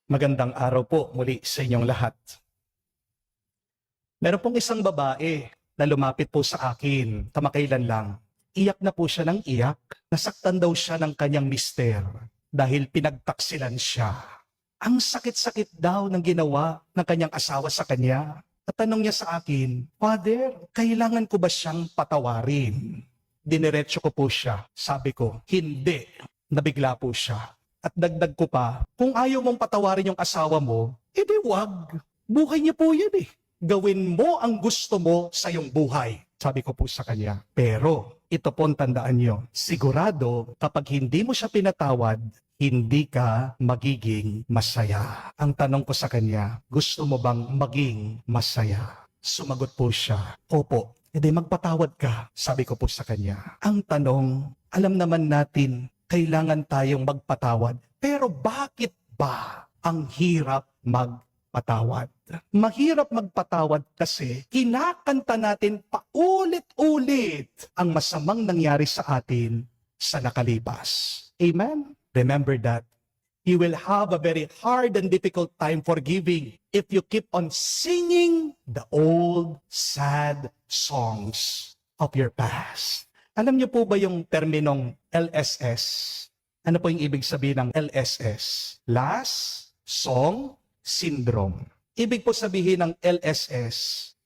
Magandang araw po muli sa inyong lahat. Meron pong isang babae na lumapit po sa akin, kamakailan lang. Iyak na po siya ng iyak. Nasaktan daw siya ng kanyang mister dahil pinagtaksilan siya. Ang sakit-sakit daw ng ginawa ng kanyang asawa sa kanya. At tanong niya sa akin, Father, kailangan ko ba siyang patawarin? Diniretso ko po siya. Sabi ko, hindi. Nabigla po siya. At dagdag ko pa, kung ayaw mong patawarin yung asawa mo, edi wag. Buhay niya po yan eh. Gawin mo ang gusto mo sa iyong buhay. Sabi ko po sa kanya. Pero, ito po ang tandaan nyo. Sigurado, kapag hindi mo siya pinatawad, hindi ka magiging masaya. Ang tanong ko sa kanya, gusto mo bang maging masaya? Sumagot po siya, opo. Edi magpatawad ka. Sabi ko po sa kanya. Ang tanong, alam naman natin, kailangan tayong magpatawad. Pero bakit ba ang hirap magpatawad? Mahirap magpatawad kasi kinakanta natin paulit-ulit ang masamang nangyari sa atin sa nakalipas. Amen? Remember that. You will have a very hard and difficult time forgiving if you keep on singing the old sad songs of your past. Alam niyo po ba yung terminong LSS? Ano po yung ibig sabihin ng LSS? Last Song Syndrome. Ibig po sabihin ng LSS,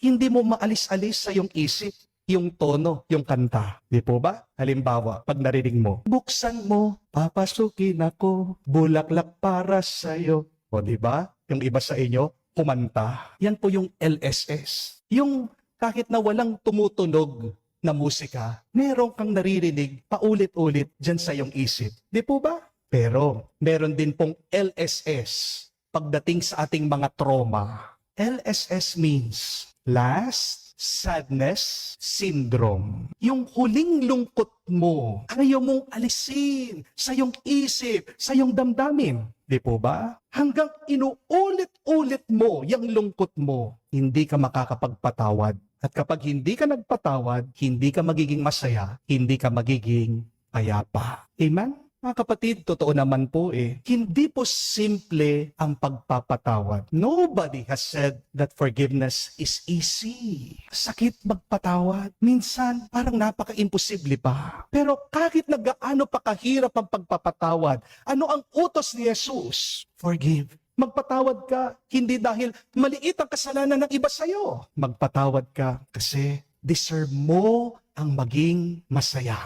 hindi mo maalis-alis sa iyong isip yung tono, yung kanta. Di po ba? Halimbawa, pag narinig mo, buksan mo, papasukin ako, bulaklak para sa'yo. O di ba? Yung iba sa inyo, kumanta. Yan po yung LSS. Yung kahit na walang tumutunog na musika, meron kang naririnig paulit-ulit dyan sa iyong isip. Di po ba? Pero, meron din pong LSS pagdating sa ating mga trauma. LSS means Last Sadness Syndrome. Yung huling lungkot mo, ayaw mong alisin sa iyong isip, sa iyong damdamin. Di po ba? Hanggang inuulit-ulit mo yung lungkot mo, hindi ka makakapagpatawad. At kapag hindi ka nagpatawad, hindi ka magiging masaya, hindi ka magiging payapa. Amen? Mga kapatid, totoo naman po hindi po simple ang pagpapatawad. Nobody has said that forgiveness is easy. Sakit magpatawad. Minsan, parang napaka-imposible pa. Pero kahit na gaano pa kahirap ang pagpapatawad, ano ang utos ni Jesus? Forgive. Magpatawad ka, hindi dahil maliit ang kasalanan ng iba sa'yo. Magpatawad ka kasi deserve mo ang maging masaya.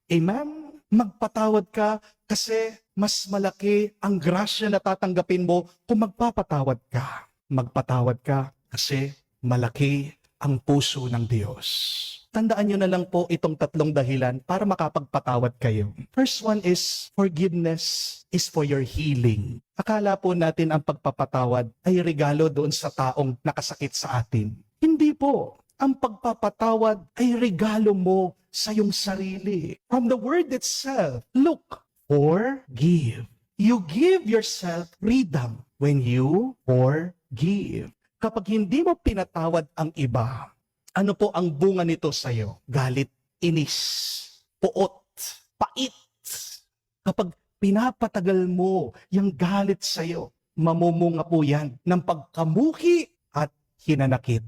Amen? Magpatawad ka kasi mas malaki ang grasya na tatanggapin mo kung magpapatawad ka. Magpatawad ka kasi malaki ang puso ng Diyos. Tandaan nyo na lang po itong tatlong dahilan para makapagpatawad kayo. First one is, forgiveness is for your healing. Akala po natin ang pagpapatawad ay regalo doon sa taong nakasakit sa atin. Hindi po. Ang pagpapatawad ay regalo mo sa iyong sarili. From the word itself, look, forgive. You give yourself freedom when you forgive. Kapag hindi mo pinatawad ang iba, ano po ang bunga nito sa iyo? Galit, inis, puot, pait. Kapag pinapatagal mo yung galit sa iyo, mamumunga po yan ng pagkamuhi at hinanakit.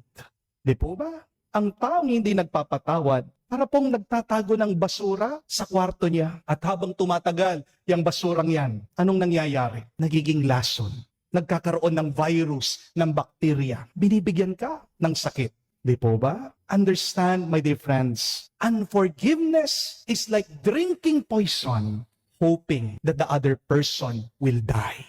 Di po ba? Ang taong hindi nagpapatawad, para pong nagtatago ng basura sa kwarto niya. At habang tumatagal yung basurang yan, anong nangyayari? Nagiging lason. Nagkakaroon ng virus, ng bakterya. Binibigyan ka ng sakit. Di po ba? Understand, my dear friends, unforgiveness is like drinking poison, hoping that the other person will die.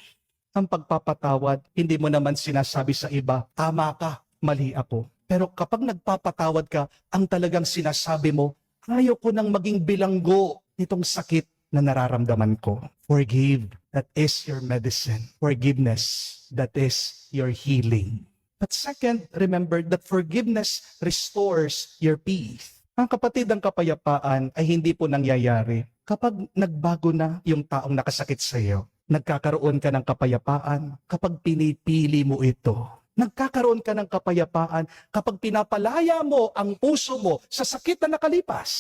Ang pagpapatawad, hindi mo naman sinasabi sa iba, tama ka, mali ako. Pero kapag nagpapatawad ka, ang talagang sinasabi mo, ayaw ko nang maging bilanggo nitong sakit na nararamdaman ko. Forgive, that is your medicine. Forgiveness, that is your healing. But second, remember that forgiveness restores your peace. Ang kapatid, ang kapayapaan ay hindi po nangyayari kapag nagbago na yung taong nakasakit sa iyo. Nagkakaroon ka ng kapayapaan kapag pinipili mo ito. Nagkakaroon ka ng kapayapaan kapag pinapalaya mo ang puso mo sa sakit na nakalipas.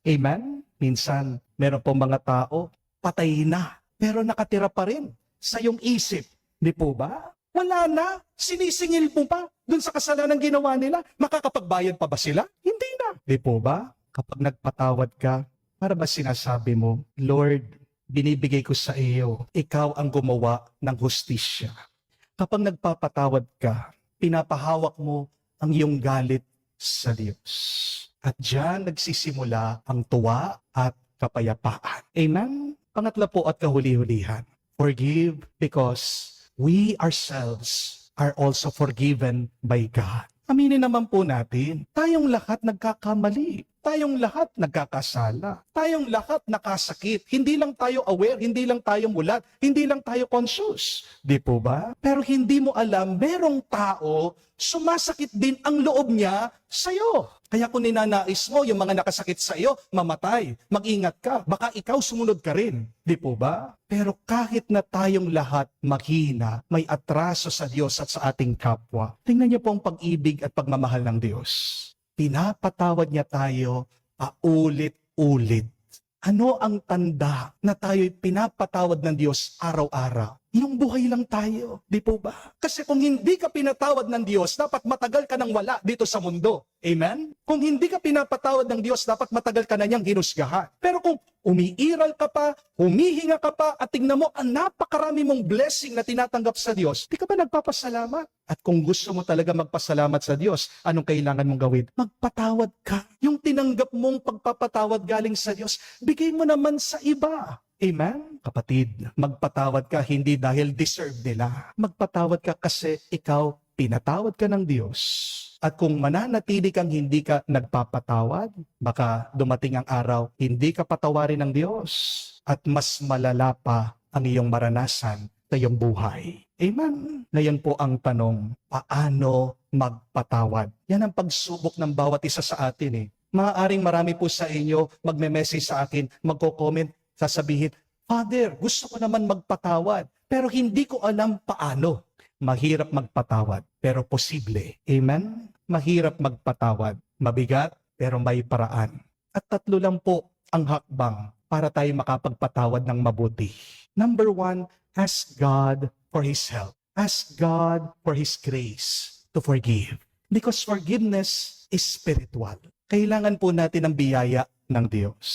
Amen? Minsan, meron po mga tao, patay na, pero nakatira pa rin sa iyong isip Di po ba? Wala na. Sinisingil mo pa dun sa kasalanan ginawa nila. Makakapagbayad pa ba sila? Hindi na. Di po ba? Kapag nagpatawad ka, para ba sinasabi mo, Lord, binibigay ko sa iyo, ikaw ang gumawa ng hustisya. Kapag nagpapatawad ka, pinapahawak mo ang iyong galit sa Diyos. At diyan nagsisimula ang tuwa at kapayapaan. Amen? Pangatlo po at kahuli-hulihan. Forgive because we ourselves are also forgiven by God. Aminin naman po natin, tayong lahat nagkakamali. Tayong lahat nagkakasala. Tayong lahat nakasakit. Hindi lang tayo aware, hindi lang tayo mulat, hindi lang tayo conscious. Di po ba? Pero hindi mo alam, merong tao, sumasakit din ang loob niya sa'yo. Kaya kung ninanais mo, yung mga nakasakit sa'yo, mamatay, mag-ingat ka, baka ikaw sumunod ka rin. Di po ba? Pero kahit na tayong lahat mahina, may atraso sa Diyos at sa ating kapwa, tingnan niyo po ang pag-ibig at pagmamahal ng Diyos. Pinapatawad niya tayo paulit-ulit. Ano ang tanda na tayo'y pinapatawad ng Diyos araw-araw? Yung buhay lang tayo, di po ba? Kasi kung hindi ka pinatawad ng Diyos, dapat matagal ka nang wala dito sa mundo. Amen? Kung hindi ka pinapatawad ng Diyos, dapat matagal ka na niyang hinusgahan. Pero kung umiiral ka pa, humihinga ka pa, at tingnan mo, ang napakarami mong blessing na tinatanggap sa Diyos, di ka ba nagpapasalamat? At kung gusto mo talaga magpasalamat sa Diyos, anong kailangan mong gawin? Magpatawad ka. Yung tinanggap mong pagpapatawad galing sa Diyos, bigay mo naman sa iba. Amen? Kapatid, magpatawad ka hindi dahil deserve nila. Magpatawad ka kasi ikaw, pinatawad ka ng Diyos. At kung mananatili kang hindi ka nagpapatawad, baka dumating ang araw, hindi ka patawarin ng Diyos. At mas malala pa ang iyong maranasan sa iyong buhay. Amen? Ngayon po ang tanong, paano magpatawad? Yan ang pagsubok ng bawat isa sa atin. Maaaring marami po sa inyo magme-message sa akin, magko-comment, sasabihin, Father, gusto ko naman magpatawad, pero hindi ko alam paano. Mahirap magpatawad, pero posible. Amen? Mahirap magpatawad. Mabigat, pero may paraan. At tatlo lang po ang hakbang para tayo makapagpatawad ng mabuti. Number 1, ask God for His help. Ask God for His grace to forgive. Because forgiveness is spiritual. Kailangan po natin ang biyaya ng Diyos.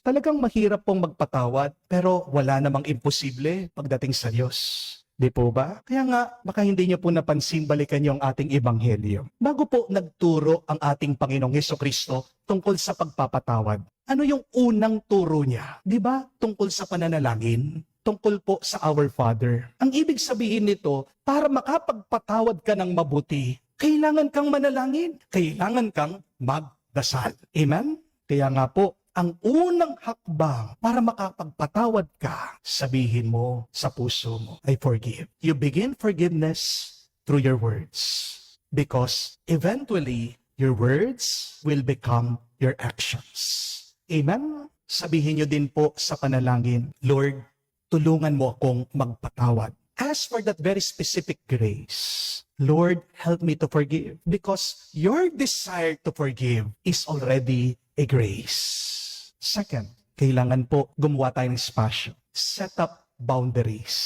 Talagang mahirap pong magpatawad, pero wala namang imposible pagdating sa Diyos. Di po ba? Kaya nga, baka hindi niyo po napansin, balikan niyo ang ating ebanghelyo. Bago po nagturo ang ating Panginoong Hesukristo tungkol sa pagpapatawad, ano yung unang turo niya? Di ba? Tungkol sa pananalangin? Tungkol po sa Our Father. Ang ibig sabihin nito, para makapagpatawad ka ng mabuti, kailangan kang manalangin. Kailangan kang magdasal. Amen? Kaya nga po, ang unang hakbang para makapagpatawad ka, sabihin mo sa puso mo, I forgive. You begin forgiveness through your words. Because eventually, your words will become your actions. Amen? Sabihin nyo din po sa panalangin, Lord, tulungan mo akong magpatawad. Ask for that very specific grace. Lord, help me to forgive. Because your desire to forgive is already a grace. Second, kailangan po gumawa tayo ng espasyo. Set up boundaries.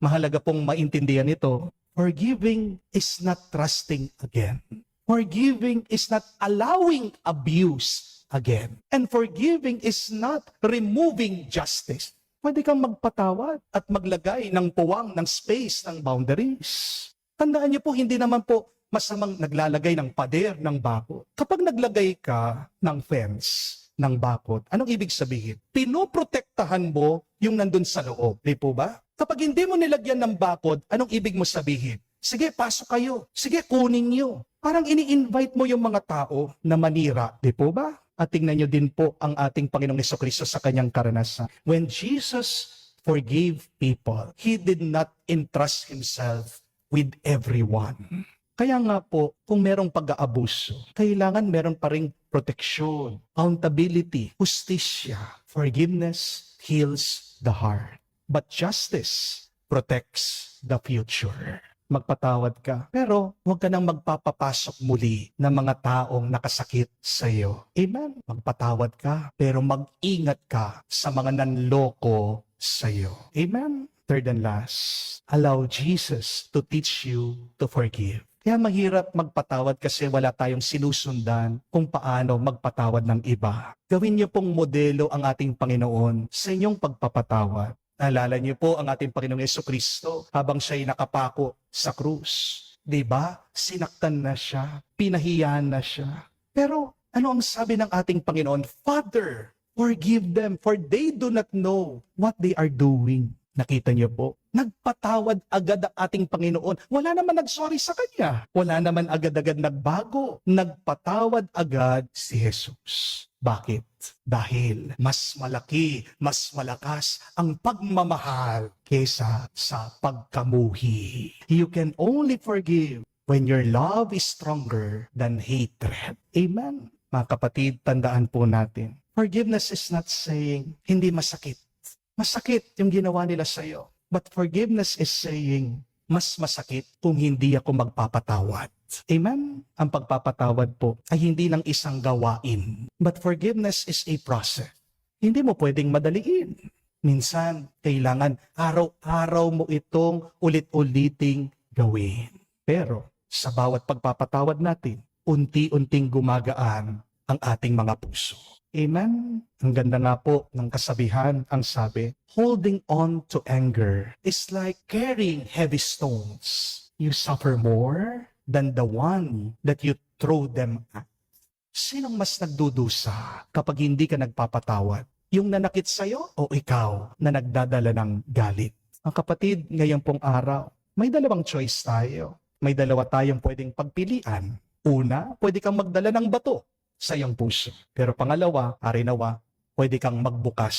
Mahalaga pong maintindihan ito. Forgiving is not trusting again. Forgiving is not allowing abuse again. And forgiving is not removing justice. Pwede kang magpatawad at maglagay ng puwang, ng space, ng boundaries. Tandaan niyo po, hindi naman po masamang naglalagay ng pader, ng bakod. Kapag naglagay ka ng fence, ng bakod, anong ibig sabihin? Pinoprotektahan mo yung nandun sa loob. Di po ba? Kapag hindi mo nilagyan ng bakod, anong ibig mo sabihin? Sige, pasok kayo. Sige, kunin niyo. Parang ini-invite mo yung mga tao na manira. Di po ba? At tingnan niyo din po ang ating Panginoong Hesukristo sa kanyang karanasan. When Jesus forgave people, He did not entrust Himself with everyone. Kaya nga po, kung merong pag-aabuso, kailangan meron pa ring proteksyon, accountability, justisya. Forgiveness heals the heart. But justice protects the future. Magpatawad ka, pero huwag ka nang magpapapasok muli ng mga taong nakasakit sa iyo. Amen? Magpatawad ka, pero mag-ingat ka sa mga nanloko sa iyo. Amen? Third and last, allow Jesus to teach you to forgive. Kaya mahirap magpatawad kasi wala tayong sinusundan kung paano magpatawad ng iba. Gawin niyo pong modelo ang ating Panginoon sa inyong pagpapatawad. Naalala niyo po ang ating Panginoong Jesucristo habang siya'y nakapako sa krus. Diba? Sinaktan na siya, pinahiyahan na siya. Pero ano ang sabi ng ating Panginoon? Father, forgive them for they do not know what they are doing. Nakita niyo po, nagpatawad agad ang ating Panginoon. Wala naman nagsorry sa Kanya. Wala naman agad-agad nagbago. Nagpatawad agad si Jesus. Bakit? Dahil mas malaki, mas malakas ang pagmamahal kesa sa pagkamuhi. You can only forgive when your love is stronger than hatred. Amen? Mga kapatid, tandaan po natin. Forgiveness is not saying hindi masakit. Masakit yung ginawa nila sa'yo. But forgiveness is saying, mas masakit kung hindi ako magpapatawad. Amen? Ang pagpapatawad po ay hindi lang isang gawain. But forgiveness is a process. Hindi mo pwedeng madaliin. Minsan, kailangan araw-araw mo itong ulit-uliting gawin. Pero sa bawat pagpapatawad natin, unti-unting gumagaan ang ating mga puso. Amen? Ang ganda nga po ng kasabihan, ang sabi, holding on to anger is like carrying heavy stones. You suffer more than the one that you throw them at. Sinong mas nagdudusa kapag hindi ka nagpapatawad? Yung nanakit sa'yo o ikaw na nagdadala ng galit? Ang kapatid, ngayon pong araw, may dalawang choice tayo. May dalawa tayong pwedeng pagpilian. Una, pwede kang magdala ng bato sa iyong puso. Pero pangalawa, arinawa, pwede kang magbukas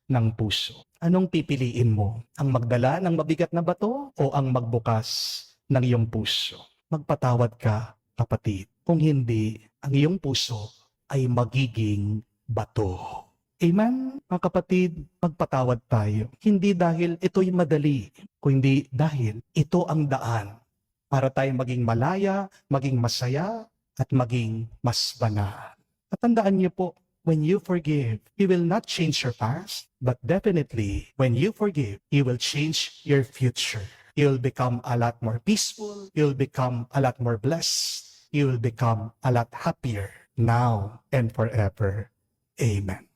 ng puso. Anong pipiliin mo? Ang magdala ng mabigat na bato o ang magbukas ng iyong puso? Magpatawad ka, kapatid. Kung hindi, ang iyong puso ay magiging bato. Amen? Mga kapatid, magpatawad tayo. Hindi dahil ito'y madali, kundi dahil ito ang daan para tayo maging malaya, maging masaya, at maging mas banal. At tandaan niyo po, when you forgive, you will not change your past, but definitely, when you forgive, you will change your future. You'll become a lot more peaceful, you'll become a lot more blessed, you'll become a lot happier now and forever. Amen.